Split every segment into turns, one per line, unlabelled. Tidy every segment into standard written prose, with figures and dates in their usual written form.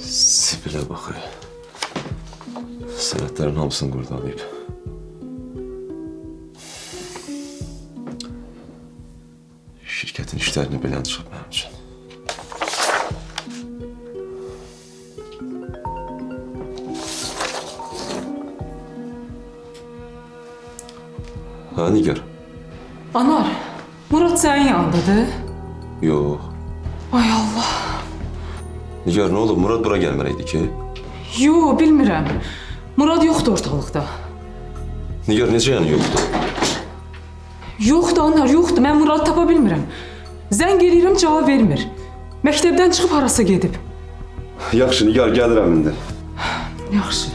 Sibile bakıyor. Senetlerin hamısını kurdalayıp. Şirketin işlerini bilen çıkıp benim için. Ha Nigar?
Anar, Murat senin yanındadır.
Yok.
Ay Allah.
Nigar ne oldu? Murat bura gelmeliydi ki.
Yo, bilmirəm. Murat yoxdur ortalıqda.
Nigar necə yani yoktu?
Yoxdur Anar, yoxdur. Mən Muratı tapa bilmirəm. Zəng eləyirəm, cavab vermir. Məktəbdən çıxıb harasa gedib.
Yaxşı Nigar gəlirəm indi.
Yaxşı.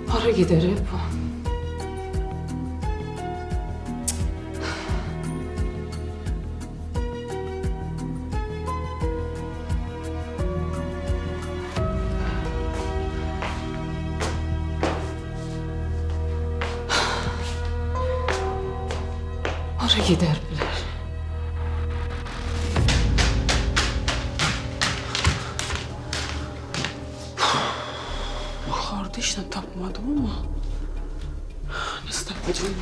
Hara gider bu? Hara gider bilər? Kardeşle tapmadım ama nasıl tapacağım?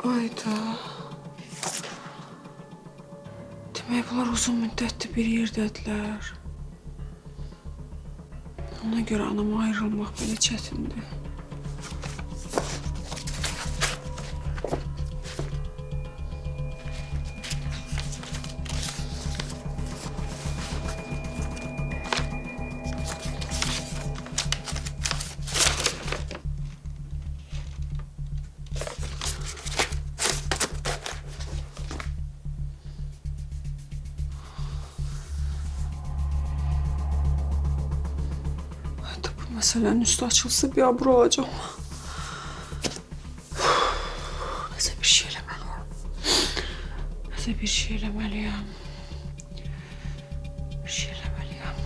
Ayda. Demək bunlar uzun müddətdir bir yerdədirlər. Ona görə anama ayrılmaq belə çətindir. Məsələnin üstü açılsa bir abur olacağım. Nəsə bir şey eləməliyəm. Nəsə bir şey eləməliyəm. Bir şey eləməliyəm.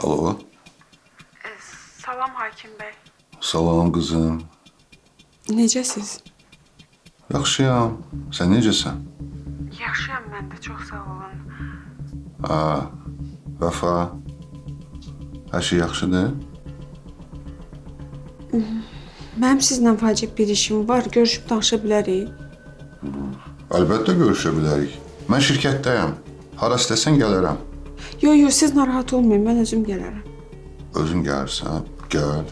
Alo.
Salam hakim bey.
Salam kızım.
Necəsiz?
Yaxşıyam. Sen necəsən?
Yaxşıyam mən də, çox sağ olun.
Vəfa. Hər şey yaxşıdır?
Mənim sizlə vacib bir işim var, görüşüb danışa bilərik.
Əlbəttə görüşə bilərik. Mən şirkətdəyəm. Hara istəsən gələrəm.
Yo, siz narahat olmayın, mən özüm gələrəm.
Özün gəlirsən, gəl.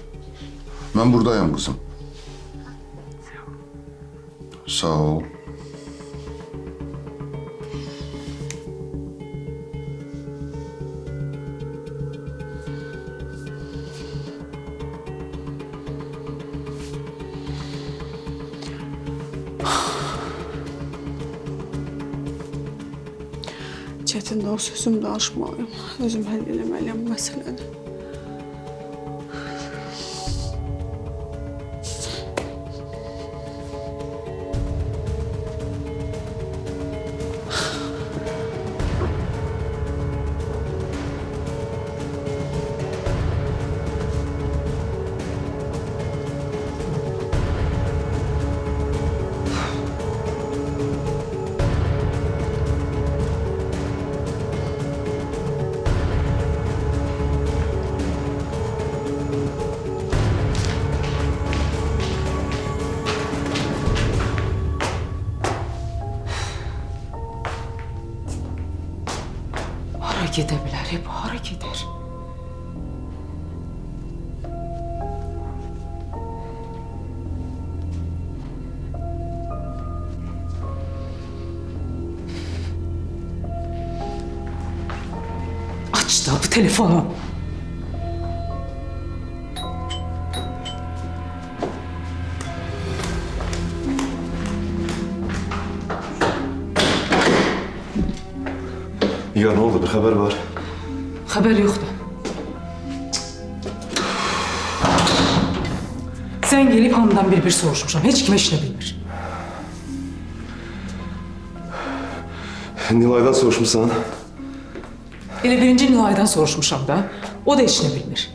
Mən buradayım qızım. Sağ ol.
Çətin də o sözüm danışmalıyım. Özüm həll eləməliyəm bu məsələni.
Hara gedə bilər, bu hara gedər? Aç da bu telefonu.
Ya ne oldu? Bir haber var.
Xəbər yoxdur. Sən gelib hamıdan bir soruşmuşam. Heç kim eşinə bilmir.
Nilay'dan soruşmuşsan.
Elə birinci Nilay'dan soruşmuşam da. O da eşinə bilmir.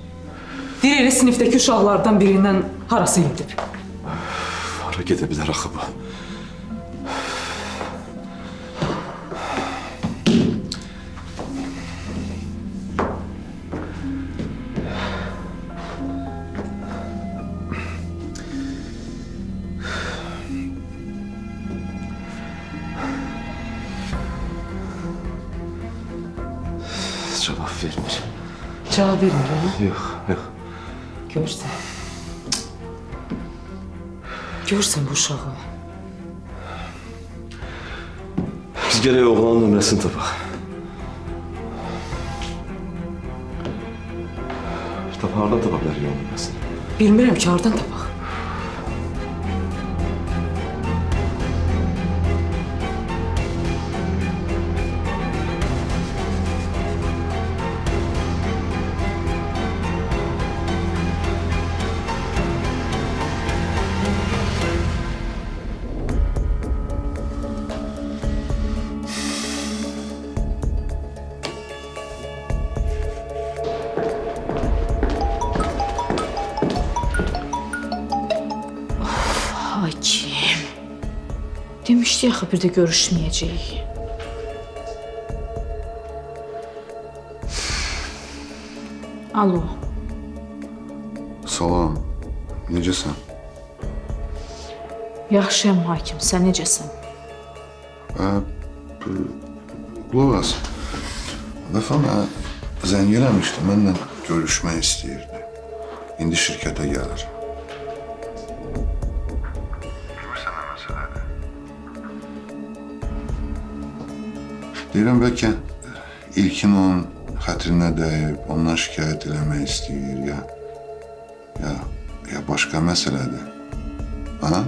Deyir elə sinifdəki uşaqlardan birindən harası gedib.
Hara gedə bilər axı bu? Cevap vermir.
Cavab vermir ha?
Yok, yok.
Görsən. Görsən bu uşağı.
Biz gerek oğlanın nömrəsini tapaq. Hardan tapa bilərik onun nömrəsini?
Bilmirəm ki, hardan tapaq.
Hakim. Demişti axı bir də görüşməyəcəyik. Alo.
Salam. Necəsən?
Yaxşıyam hakim, sən necəsən?
Qulaq as. Vəfa mənə zəng eləmişdi. Mənlə görüşmək istəyirdi. İndi şirkətə gəlir. Bilmirsən nə məsələdir? Deyirəm, bəlkə ilkin onun xətrinə dəyib, ondan şikayət eləmək istəyir, ya başqa məsələdir. Ha?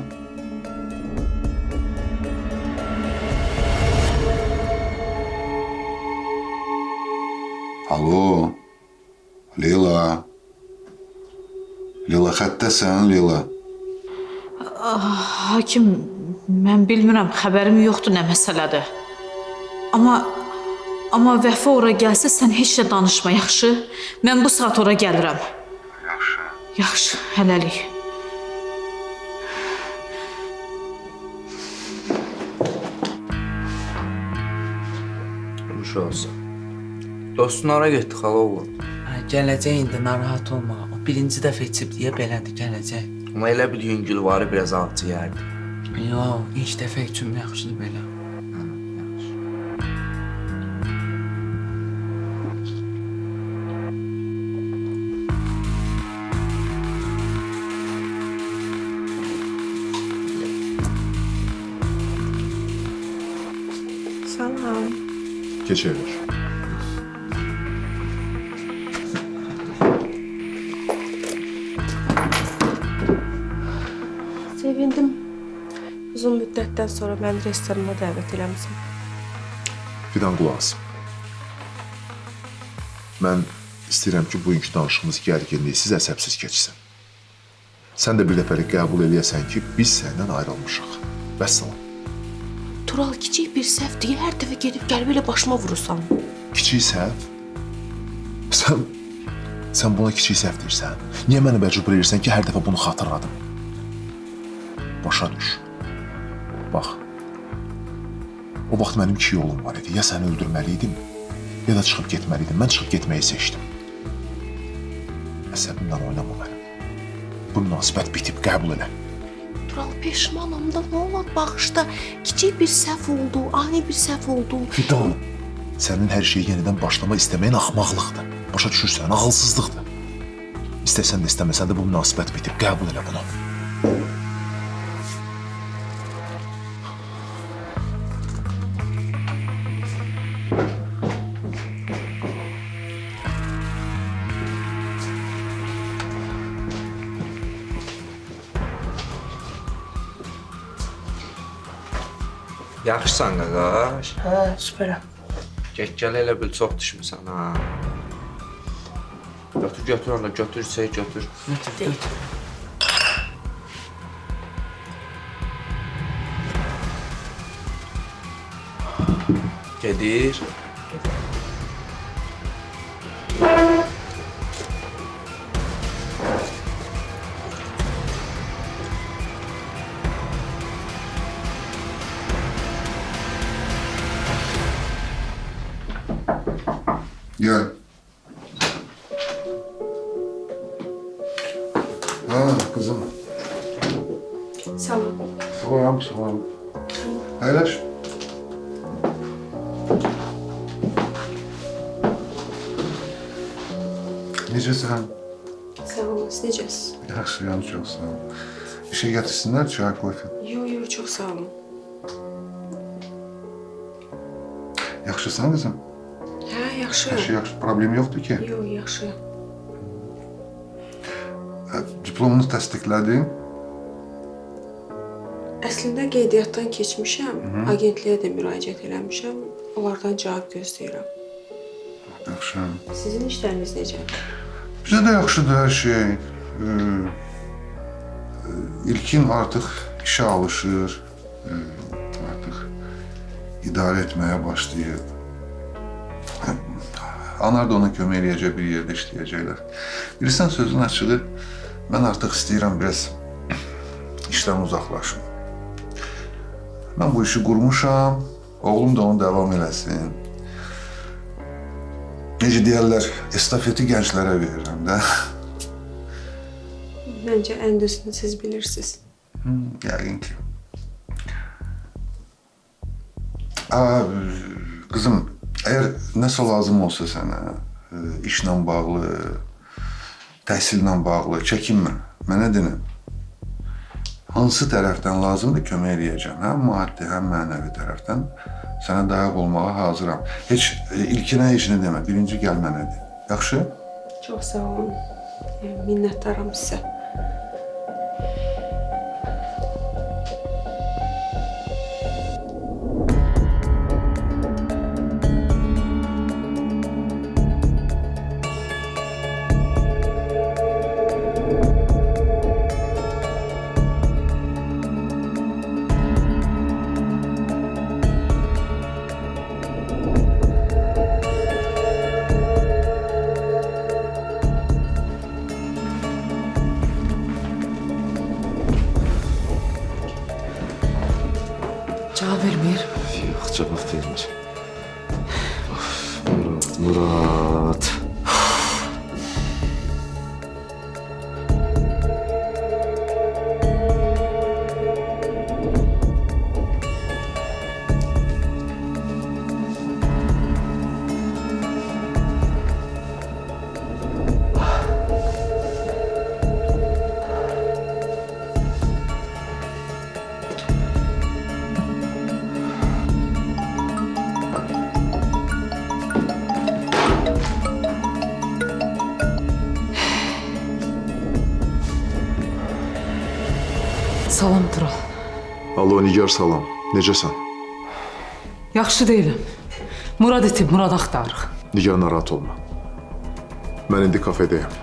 Alo, Leyla. Leyla, xəttəsən, Leyla.
Hakim, mən bilmirəm, xəbərim yoxdur nə məsələdir. Amma Amma Vəfa ora gəlsə sən heç nə danışma, yaxşı? Mən bu saat ora gəlirəm.
Yaxşı.
Yaxşı, hələlik.
Nuş olsun. Dostun ora getdi xala oğlum.
Hə, gələcək indi narahat olma. O birinci dəfə içib deyə belədir, gələcək.
Amma elə bir yüngül varı biraz ağcı yerdi.
Yox, ilk dəfə üçün yaxşıdır belə.
Salam.
Keçirir.
Sevindim. Uzun müddətdən sonra məni restorana dəvət eləmisən.
Fidan qulaq as. Mən istəyirəm ki, bugünkü danışığımız gərginliksiz, əsəbsiz keçsin. Sən də bir dəfəlik qəbul eləyəsən ki, biz səndən ayrılmışıq. Vəssalam.
Tural, kiçik bir səhvdir. Hər dəfə gedib gəlib elə başıma vurursan.
Kiçik səhv? Sən buna kiçik səhv deyirsən? Niyə məni məcbur edirsən ki, hər dəfə bunu xatırladım? Başa düş. Bax, o vaxt mənim iki yolum var idi. Ya səni öldürməliydim, ya da çıxıb getməliydim. Mən çıxıb getməyi seçdim. Əsəbimdən oynama mənim. Bu münasibət bitib, qəbul elə.
Tural, peşmanam da nə olar bağışda. Kiçik bir səhv oldu, ani bir səhv oldu.
Fidan, sənin hər şeyi yenidən başlama istəməyin axmaqlıqdır. Başa düşürsən, ağılsızlıqdır. İstəsən də istəməsən də bu münasibət bitib, qəbul elə bunu.
Yaxşısan qaqaş.
Hə, süpərəm.
Gəl elə bil çox düşmüsən ha. Götür onu, götür, götür. Gedir.
Gel. Ha kızım.
Salam.
Salam. Əyləş. Necəsən?
Sağ olun, siz necəsiz?
Yaxşıyam, çox sağ ol. İşə gətirsinlər, çay, kofe.
Yox, çox sağ olun.
Yaxşısan qızım?
Hə, yaxşı.
Hər şey yaxşı, problem yoxdur ki.
Yox, yaxşı.
Diplomunu təsdiqlədin?
Əslində qeydiyyatdan keçmişəm, agentliyə də müraciət eləmişəm. Onlardan cavab gözləyirəm.
Yaxşı.
Sizin işləriniz necə?
Bizə də yaxşıdır hər şey. İlkin artıq işə alışır. Artıq idarə etməyə başlayır. Anar da ona kömək eləyəcək, bir yerdə işləyəcəklər. Bilirsən, sözün açığı, mən artıq istəyirəm biraz işdən uzaqlaşım. Mən bu işi qurmuşam, oğlum da onu davam eləsin. Necə deyərlər, estafeti gənclərə verirəm də.
Məncə ən düzünü siz bilirsiniz.
Yəqin ki. Qızım, əgər nəsə lazım olsa sənə, işlə bağlı, təhsillə bağlı, çəkinmə, mənə dinə. Hansı tərəfdən lazımdır kömək eləyəcəm, həm maddi, həm mənəvi tərəfdən sənə dayaq olmağa hazıram. Heç ilkinə heç nə demə, birinci gəl mənə de. Yaxşı?
Çox sağ olun. Minnətdaram sizə.
vermir.
Yox, cavab vermir. Murad.
Salam Tural.
Alo, Nigar, salam. Necəsən?
Yaxşı deyiləm. Murad itib, Murad axtarırıq.
Nigar, narahat olma. Mən indi kafedəyəm.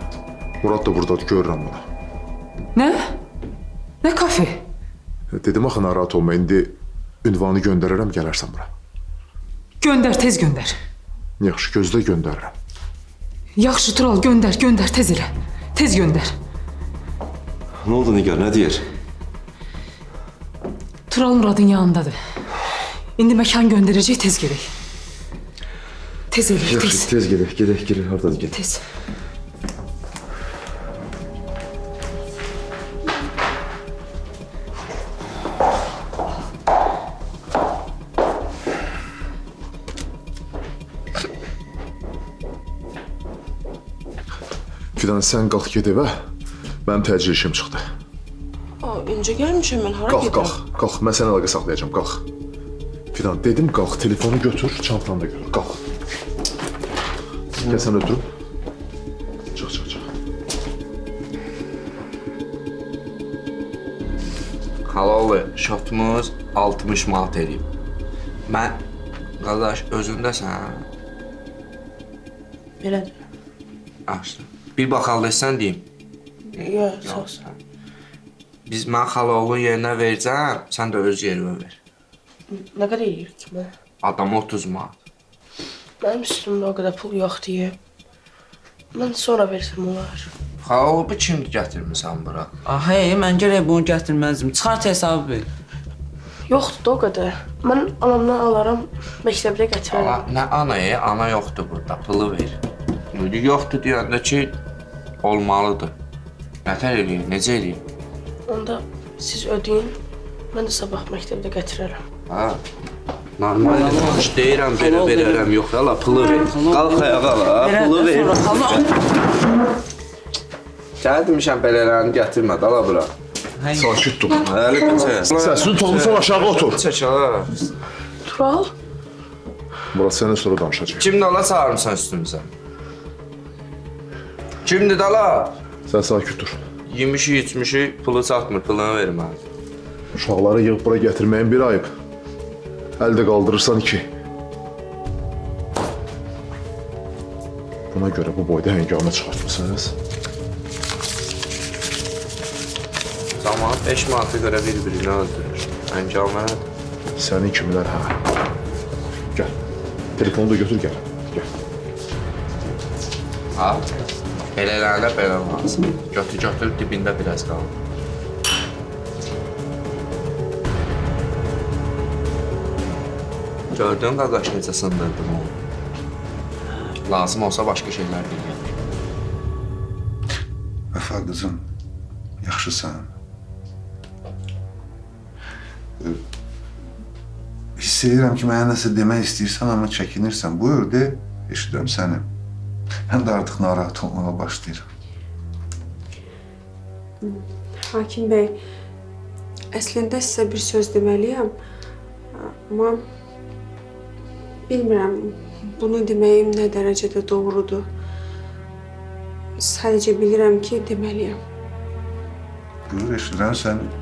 Murad da buradadır, görürəm bunu.
Nə? Nə kafe?
Dedim axı narahat olma, indi ünvanı göndərərəm, gələrsən bura.
Göndər, tez göndər.
Yaxşı, gözlə göndərirəm.
Yaxşı Tural, göndər, göndər, tez elə. Tez göndər.
Ne oldu Nigar, ne diyor?
Tural Murad'ın yanındadır. İndi məkan göndərəcək, tez gedək. Tez elə, tez.
Yaxşı, tez gedək, hardadır gedək.
Tez.
Fidan, sən qalx get evə. Mənim təcil işim çıxdı.
Öncə gəlmişəm mən, hara gedirəm?
Qalx, mən sənə əlaqə saxlayacağam, qalx. Fidan, dedim qalx, telefonu götür, çantanı da götür, qalx. Gəl sən ötürüm. Çıx.
Halalı, şotumuz 60 manat edib. Mən, qardaş, özündəsən?
Belədir.
Açdı. Bir baxaldaysan deyim.
Yox, sağ ol.
Mən Xaloğlu'nun yerinə verəcəm, sən də öz yerimə ver.
Nə qədər yeyir ki mən?
Adam 30 manat.
Mənim üstümdə o qədər pul yox deyə. Mən sonra versəm olar.
Xaloğlu bu kimdir gətirmisən bura?
Hey, mən gərək bunu gətirməzdim. Çıxart hesabı ver.
Yoxdur da o qədər. Mən anamdan alaram, məktəbdə gətirərəm.
Nə anaya, ana yoxdur burada, pulu ver. Yoxdur deyəndə ki, olmalıdır. Nətər eləyim, necə eləyim?
Onda siz ödeyin, mən də sabah məktəbdə gətirərəm.
Ha, normaldir. Baş deyirəm, belə verərəm, yox, ala pulu ver. Qalx ayağa, ala, pulu ver. Gəl demişəm, belələrini gətirmə, ala bura.
Sakit dur.
Əli bıçək.
Səsini tonlusan aşağı otur.
Çək, ala.
Tural,
Murad, sənə sonra danışacaq.
Kimdir ala çağırmışsan üstümüzə? Kimdir ala?
Sən sakit dur.
Yemişi, içmişi, pulu çatmır, pulunu verməli.
Uşaqları yığıb bura gətirməyin bir ayıb. Əldə qaldırırsan iki. Buna görə bu boyda həngamə çıxartmısınız.
Zaman 5 manatı görə bir-birini öldürür. Həngamə
Sənin kimilər, hə? Gəl. Telefonu da götür, gəl. Gəl.
al. Belələrinə belə lazım. Götür, dibində biraz qalır. Gördün qardaş necə sındırdım onu. Lazım olsa başqa şeylər bilməyəm.
Vəfa qızım, yaxşısan. Hiss edirəm ki, mənə nəsə demək istəyirsən, amma çəkinirsən. Buyur, de, eşidirəm səni. Mən də artıq narahat olmağa başlayıram.
Hakim bəy, əslində sizə bir söz deməliyəm. Amma bilmirəm, bunu deməyim nə dərəcədə doğrudur. Sadəcə bilirəm ki, deməliyəm.
Buyur, eşidirəm səni.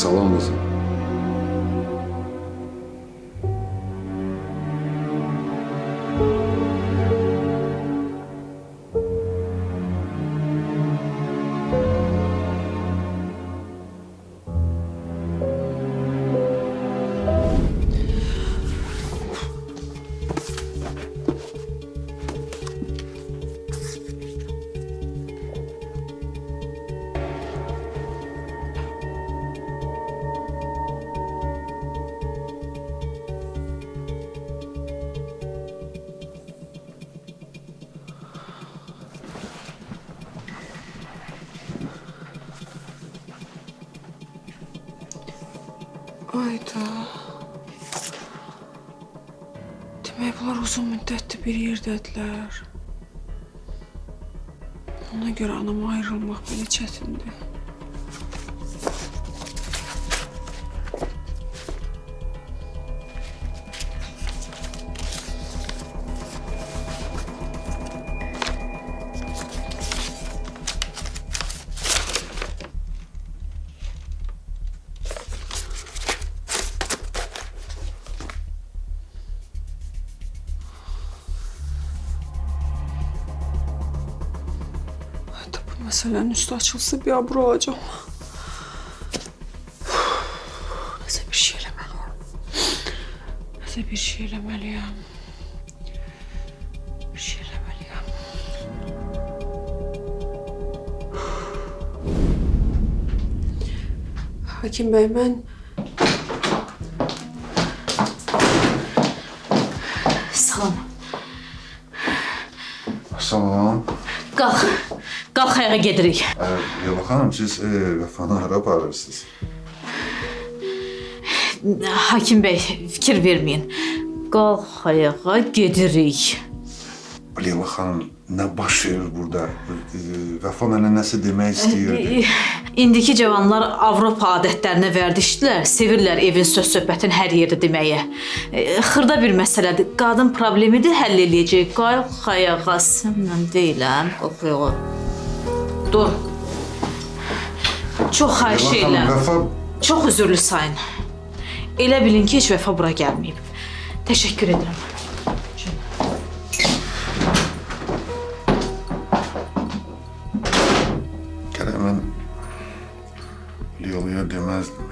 Salam qızım.
Ayda. Demək bunlar uzun müddətdir bir yerdədirlər. Ona görə anama ayrılmaq belə çətindir. Məsələnin üstü açılsa bir abro olacağım. Nəsə bir şey eləməliyəm. Nəsə bir şey eləməliyəm. Bir şey eləməliyəm. Hakim bəy, mən...
Salam.
Salam.
Qalx. Qalx ayağa gedirik.
Leyla xanım, siz Vəfanı hara aparırsınız?
Hakim bəy, fikir verməyin. Qalx ayağa gedirik.
Leyla xanım, nə baş verir burada? Vəfa mənə nəsə demək istəyirdi.
İndiki cavanlar Avropa adətlərinə vərdişdilər. Sevirlər evin söz-söhbətin hər yerdə deməyə. Xırda bir məsələdir. Qadın problemidir, həll eləyəcək. Qalx ayağa, sənlə deyiləm. Qalx ayağa. Dur. Çox xahiş edirəm.
Vəfa...
Çox üzürlü sayın. Elə bilin ki, heç Vəfa bura gəlməyib. Təşəkkür edirəm.
Gərək mən Leyla'ya deməzdim.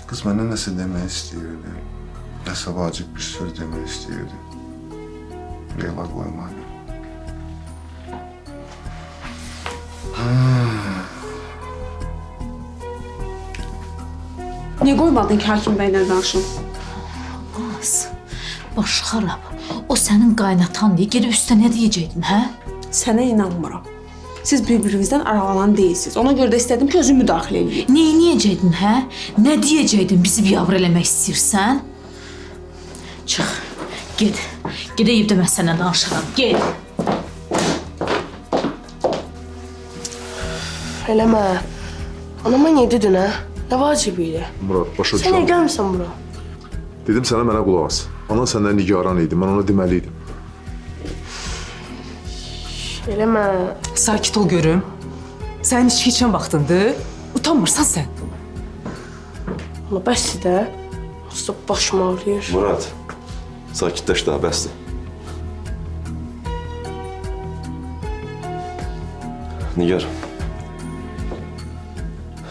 Qız mənə nəsə demək istəyirdi. Nəsə vacib bir söz demək istəyirdi. Leyla qoymadı.
Niyə qoymadın ki, hakim bəylə danışım?
Az. Baş xarab. O sənin qaynatan deyə gedib üstə nə deyəcəkdin, hə?
Sənə inanmıram. Siz bir-birinizdən aralanan deyilsiniz. Ona görə də istədim ki, özüm müdaxilə edeyim.
Nə edəcəkdin, hə? Nə deyəcəkdin, bizi biabr eləmək istəyirsən? Çıx, ged. Gedəyib də mən sənlə danışaram, ged.
Eləmə. Anama niyə dedin, hə? Nə vacib idi?
Murad, başa
Sən niyə
düşürəm.
gəlmirsən bura?
Dedim sənə mənə qulaq as. Anan səndən nigaran idi, mən ona deməliydim.
Eləmə.
Sakit ol görüm. Sənin içki içən vaxtındır. Utanmırsan sən.
Amma bəsdir də. Usta başım ağrıyır.
Murad, sakitləş daha, bəsdir. Nigar,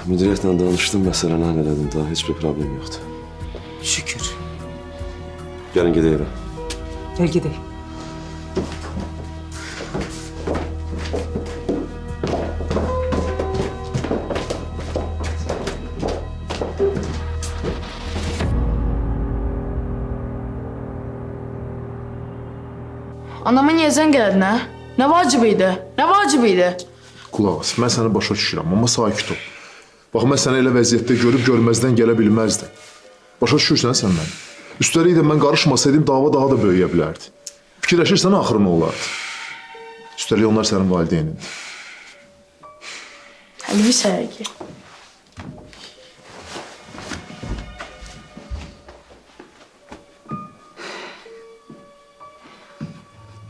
müdiriyyətlə danışdım, məsələni həll elədim, daha heç bir problem yoxdur.
Şükür.
Gəlin gedək evə.
Gəl gedək.
Anama niyə zəng elədin, hə? Nə vacib idi? Nə vacib idi?
Qulaq as, mən səni başa düşürəm, amma sakit ol. Bax, mən səni elə vəziyyətdə görüb görməzdən gələ bilməzdim. Başa düşürsən sən məni? Üstəlik də mən qarışmasaydım, dava daha da böyüyə bilərdi. Fikirləşirsən, axırı nə olardı? Üstəlik onlar sənin valideynindir.
Hələ bir səhəki.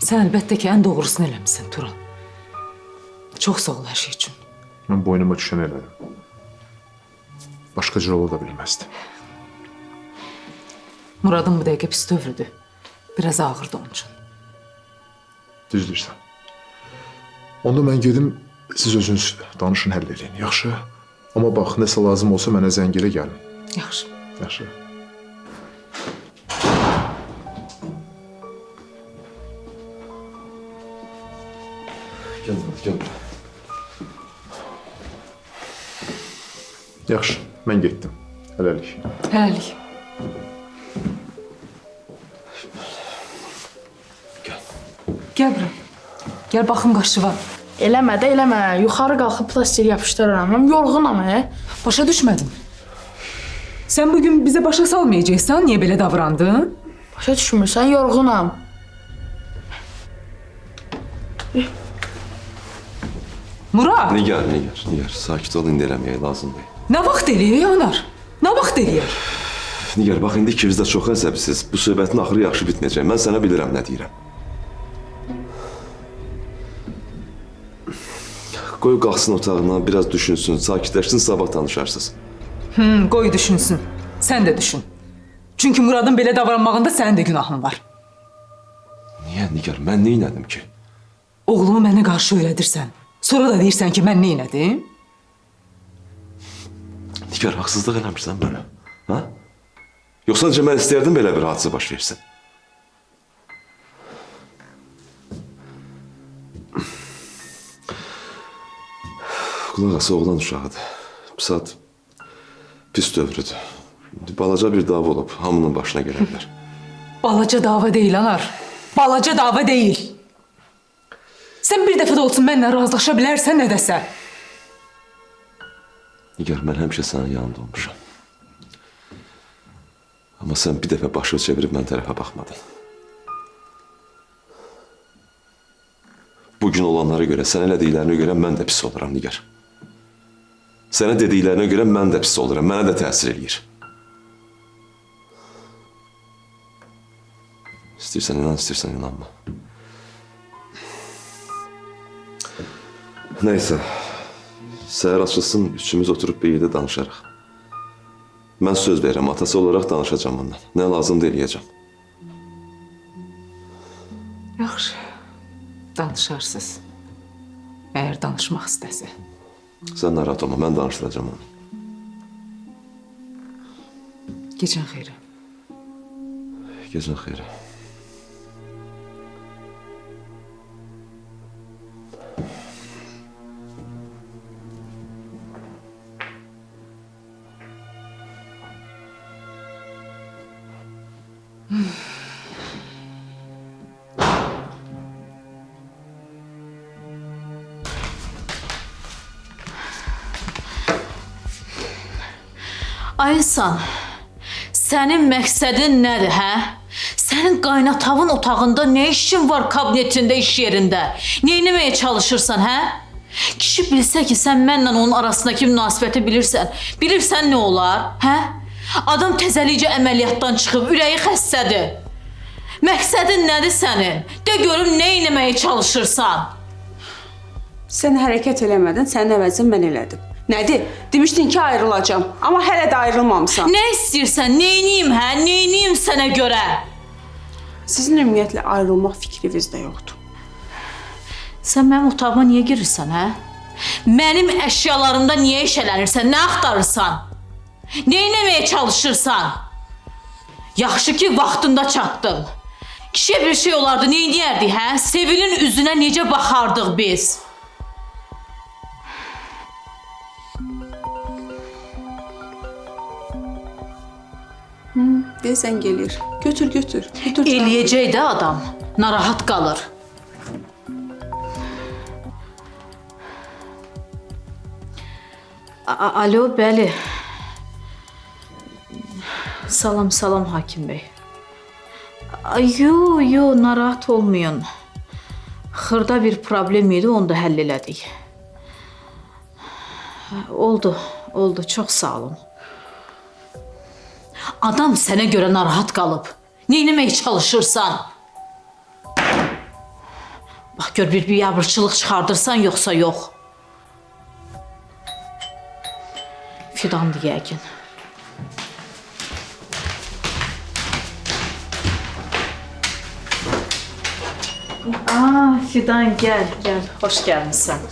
Sən əlbəttə ki, ən doğrusunu eləmişsən, Turan. Çox sağ ol hər şey üçün.
Mən boynuma düşən elədim. Başqa cür ola da bilməzdi.
Muradın bu dəqiqə pis dövrüdür. Biraz ağırdı onun üçün.
Düz deyirsən. Onda mən gedim, siz özünüz danışın, həll edin, yaxşı? Amma bax, nəsə lazım olsa mənə zəng elə gəlin.
Yaxşı.
Yaxşı.
Gel, gel.
Yaxşı, mən getdim. Hələlik.
Hələlik. Gəl bura. Gəl baxım qaşı var.
Eləmə də, eləmə. Yuxarı qalxıb plaster yapışdıraram. Mən yorğunam,
Başa düşmədim. Sən bugün bizə başa salmayacaqsan, niyə belə davrandın?
Başa düşmürsən, yorğunam.
Murad,
Nigar, sakit ol, indi eləməyə lazım deyil.
nə vaxt eləyək Anar? Nə vaxt eləyək?
Nigar, bax, indi ikiniz də çox əsəbisiz. Bu söhbətin axırı yaxşı bitməyəcək. Mən sənə bilirəm nə deyirəm. Qoy qalxsın otağına, biraz düşünsün, sakitləşsin, sabah danışarsınız.
Qoy düşünsün. Sən də düşün. Çünki Muradın belə davranmağında sənin də günahın var.
Niyə, Nigar, mən nə elədim ki?
Oğlumu mənə qarşı öyrədirsən. Sonra da deyirsən ki, mən nə elədim?
Nigar, haqsızlıq eləmirsən mənə, ha? Yoxsa öncə mən istəyərdim belə bir hadisə baş versin. Qulaq ası, oğlan uşağıdır. Bu saat pis dövrüdür. Balaca bir dava olub, hamının başına gələ bilər.
Balaca dava deyil, Anar. Balaca dava deyil. Sən bir dəfə də olsun mənlə razılaşa bilərsən, nə dəsə.
Nigar, mən həmişə sənin yanında olmuşam. Amma sən bir dəfə başını çevirib mən tərəfə baxmadın. Bugün olanlara görə, sənə elədiklərinə görə mən də pis oluram, Nigar. Sənə dediklərinə görə mən də pis oluram, mənə də təsir eləyir. İstəyirsən inan, istəyirsən inanma. Neyse, səhər açılsın, üçümüz oturup bir yerdə danışarıq. Mən söz verirəm, atası olaraq danışacağım ondan. Nə lazımdır eləyəcəm.
Yaxşı, danışarsınız. Əgər danışmaq istəsə.
Sən narahat olma, mən danışdıracağım onu.
Gecən xeyri.
Gecən xeyri.
Ay insan, sənin məqsədin nədir, hə? Sənin qaynatavın otağında nə işin var kabinetində, iş yerində? Nə etməyə çalışırsan, hə? Kişi bilsə ki, sən mənlə onun arasındakı münasibəti bilirsən nə olar, hə? Adam təzəlicə əməliyyatdan çıxıb, ürəyi xəstədir. Məqsədin nədir sənin? De görüm, nə etməyə çalışırsan?
Sən hərəkət eləmədin, sənin əvəzin mən elədim. Nədir? Demişdin ki, ayrılacağam. Amma hələ də ayrılmamısan.
Nə istəyirsən? Neyniyim, hə? Neyniyim sənə görə?
Sizin ümumiyyətlə ayrılmaq fikriniz də yoxdur.
Sən mənim otağıma niyə girirsən, hə? Mənim əşyalarımda niyə işələnirsən? Nə axtarırsan? Nə etməyə çalışırsan? Yaxşı ki, vaxtında çatdın. Kişiyə bir şey olardı, nə edərdik, hə? Sevilin üzünə necə baxardıq biz?
Deyəsən gelir. Götür.
Eləyəcək də adam. Narahat qalır. Alo, bəli. Salam hakim bəy. Yo, narahat olmayın. Xırda bir problem idi, onu da həll elədik. Oldu, çox sağ olun. Adam sənə görə narahat qalıb. Nə etməyə çalışırsan? Bax, gör bir biabırçılıq çıxardırsan, yoxsa yox. Fidandır yəqin. Fidan gəl. Xoş gəlmisən.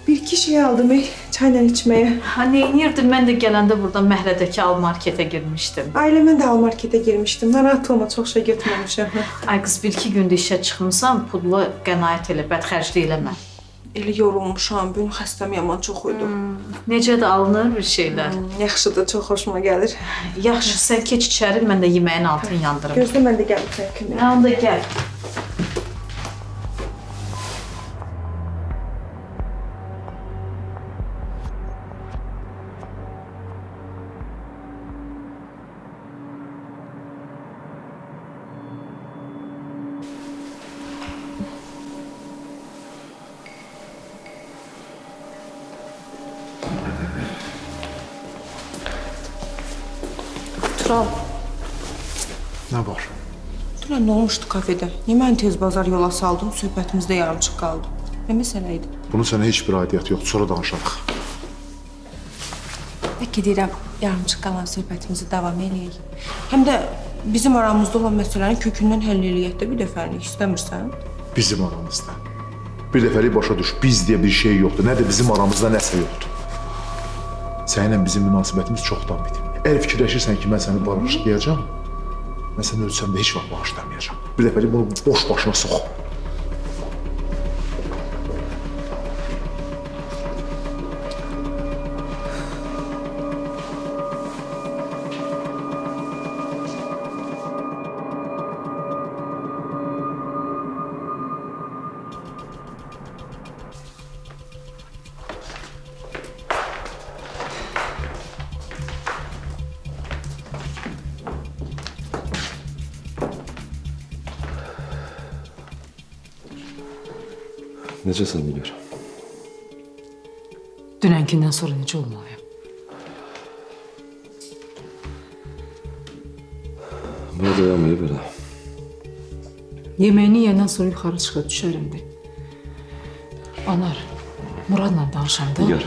Bir iki şey aldım çayla içmeye.
Ha, neynirdin? Mən də gələndə buradan Məhrədəki al marketə girmişdim.
Ailemin de al markete girmiştim. Narahat olma, çok şey götürmemişim.
Ay qız, bir-iki gündür işə çıxmısan, pudla qənaət elə, bədxərclik eləmə.
Elə yorulmuşam, bugün xəstəm yaman çox idi.
Necə də alınır bir şeylər.
Yaxşıdır, çox xoşuma gəlir.
Yaxşı, sən keç içəri, mən də yeməyin altını yandırım.
Gözlə, mən də gəldim sənin köməyə.
Yanında gəl.
Tural,
Nə var?
dünən nə olmuşdu kafedə? Niyə məni tez bazar yola saldın, söhbətimizdə yarımçıq qaldı? Nə məsələ idi?
Bunun sənə heç bir aidiyyəti yoxdur, sonra danışarıq.
Bəlkə deyirəm, yarımçıq qalan söhbətimizi davam eləyək. Həm də bizim aramızda olan məsələni kökündən həll eləyək də bir dəfəlik, istəmirsən?
Bizim aramızda. Bir dəfəlik başa düş, biz deyə bir şey yoxdur. Nə də bizim aramızda nəsə yoxdur. Səninlə bizim münasibətimiz çoxdan bitib. Əgər fikirləşirsən ki, mən səni bağışlayacağam, mən səni ölsəm də heç vaxt bağışlamayacağam. Bir dəfəlik bunu boş başına sox.
Necəsən Nigar?
Dünənkindən sonra necə olmalıyam?
Buna dayanmayıb elə.
Yeməyini yeyəndən sonra yuxarı çıxıb düşərəmdi. Anar, Muradla danışanda...
Nigar.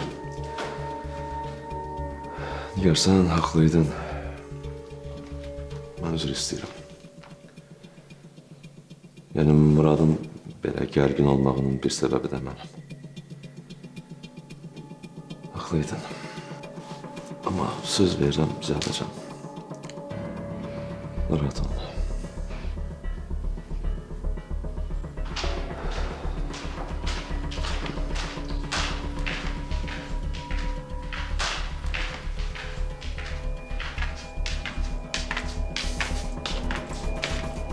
Nigar, sən haqlıydın. Mən üzr istəyirəm. Yəni, Muradın belə gərgin olmağının bir səbəbi də mənəm. Haqlıydın. Amma söz verirəm, düzəldəcəm. Narahat olma.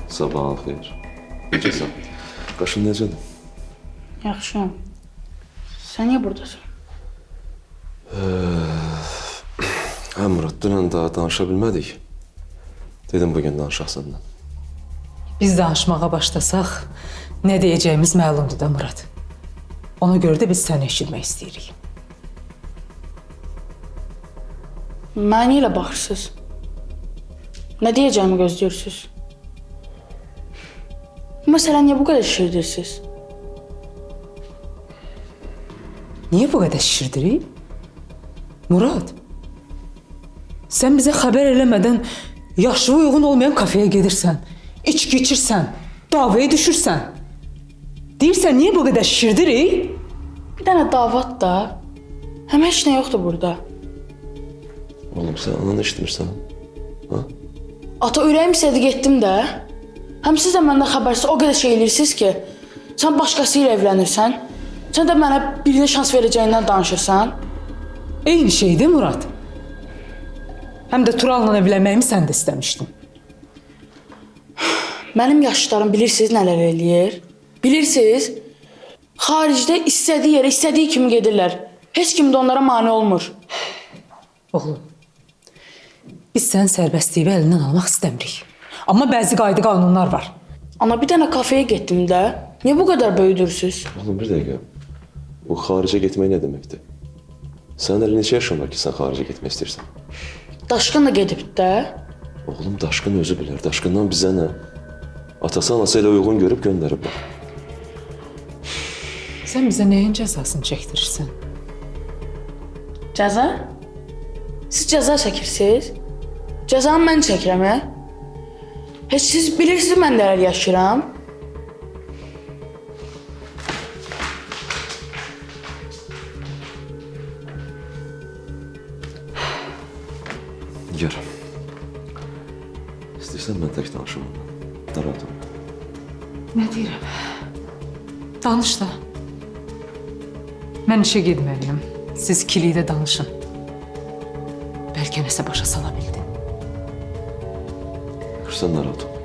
Sabahın xeyir. Necəsən? Qaşın necədir?
Yaxşıyam. Sən niyə buradasan?
Hə Murad, dünən daha danışa bilmədik. Dedim bugün danışaq səndən.
Biz danışmağa başlasaq, nə deyəcəyimiz məlumdur da Murad. Ona görə də biz səni eşitmək istəyirik.
Mənə ilə baxırsınız. Nə deyəcəyimi gözləyirsiniz? Bu məsələ niyə bu qədər şişirdirsiniz?
Niyə bu qədər şişirdirik? Murad, sən bizə xəbər eləmədən yaşına uyğun olmayan kafeyə gedirsən, içki içirsən, davaya düşürsən. Deyirsən, niyə bu qədər şişirdirik?
Bir dənə davat da. Həm heç nə yoxdur burada.
Oğlum, sən ananı eşitmirsən? Ha?
Ata ürəyim istədi getdim də. Həm siz də məndən xəbərsiz o qədər şey eləyirsiniz ki, sən başqası ilə evlənirsən, sən də mənə birinə şans verəcəyindən danışırsan.
Eyni şeydir Murad. Həm də Tural'la evlənməyimi sən də istəmişdin.
Mənim yaşlarım bilirsiniz nələr eləyir? Bilirsiniz? Xaricdə istədiyi yerə, istədiyi kimi gedirlər. Heç kim də onlara mane olmur.
Oğlum, biz sənin sərbəstliyi əlindən almaq istəmirik. Amma bəzi qayda qanunlar var.
Ana, bir dənə kafeyə getdim də. Niyə bu qədər böyüdürsünüz?
Oğlum, bir dəqiqə. Bu xaricə getmək nə deməkdir? Sənin əli neçə yaşın var ki, sən xaricə getmək istəyirsən?
Daşqın da gedib də.
Oğlum, Daşqın özü bilər. Daşqından bizə nə? Atası anası ilə uyğun görüb göndəriblər.
Sən bizə nəyin cəzasını çəkdirirsən?
Cəza? Siz cəza çəkirsiniz? Cəzanı mən çəkirəm, hə? Heç siz bilirsiniz mən nələr yaşayıram?
Nigar. İstəyirsən mən tək danışım onunla. Narahat olma.
Nə deyirəm? Danış da. Mən işə getməliyəm. Siz ikilikdə danışın. Bəlkə nəsə başa sala bildin.
Sən narahat olma.